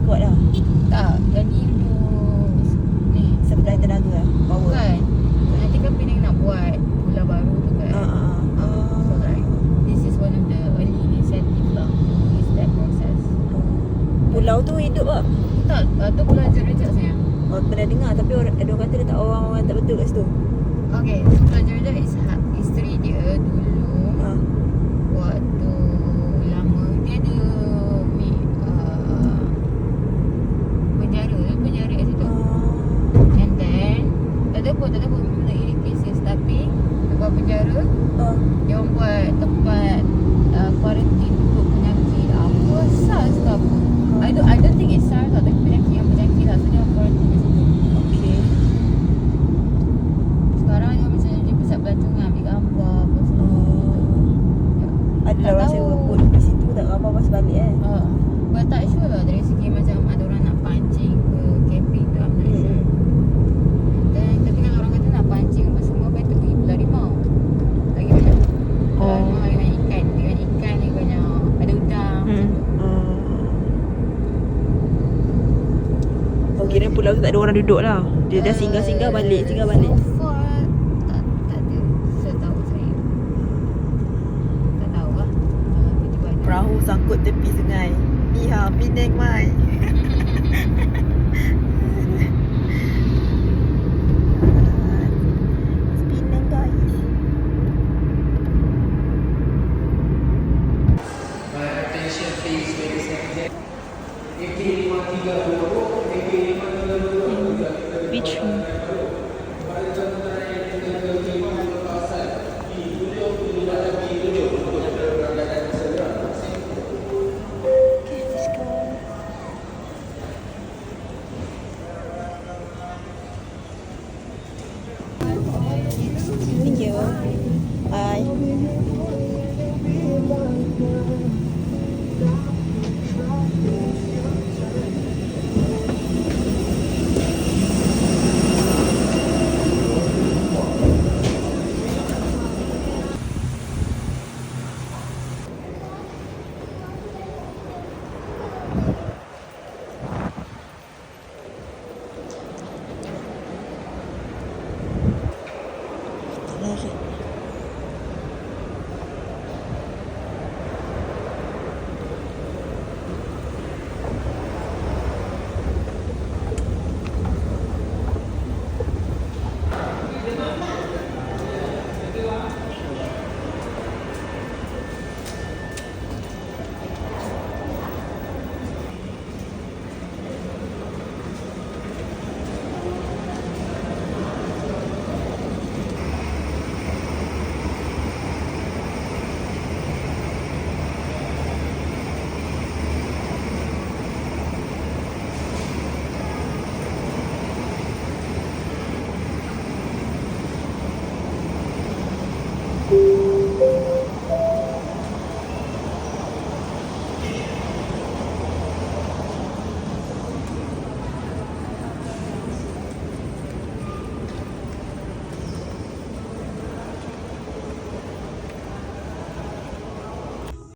kuat lah. Tak, yang ni untuk ni Supply tenaga lah. Power. kan. Nanti kan Penang nak buat pulau baru tu kan. So like this is one of the early initiative lah. Is that process. Pulau tu hidup tak? Tak, tu pulau Raja sayang. Oh, pernah dengar tapi ada orang kata letak orang-orang tak betul kat situ. Okay, so pulau Raja is history dia dulu. Waktu lama dia ada ni penjara kat situ. And then tak ada pun mengenai cases tapi lepas penjara dia orang buat tempat quarantine untuk penyakit apa SARS ke apa. I don't think it's SARS lah, tapi penyakit lah, so dia orang quarantine kat situ. Okay. Sekarang dia macam jadi pusat pelancongan, ambil gambar apa semua gitu. Ada Tak orang tahu. sewa pun di situ tak ramai pas balik But tak sure lah dari segi macam ada orang nak pancing ke camping tu, I'm not sure. Dan tapi kalau orang kata nak pancing apa semua, better pergi Pulau Rimau. Lagi banyak Pulau Rimau lagi banyak ikan. Dengan ikan lagi banyak ada udang macam tu. Oh, kira pulau tu tak ada orang duduk lah. Dia dah singgah-singgah balik, singgah balik. So far tak ada setahu saya. Tak tahu lah. Tiba-tiba ada. Perahu sangkut tepi sungai. Ni Penang mai. Penang guys. Attention please, ladies and gentlemen. AK5322, AK5322. Beach room. Thank you. Bye.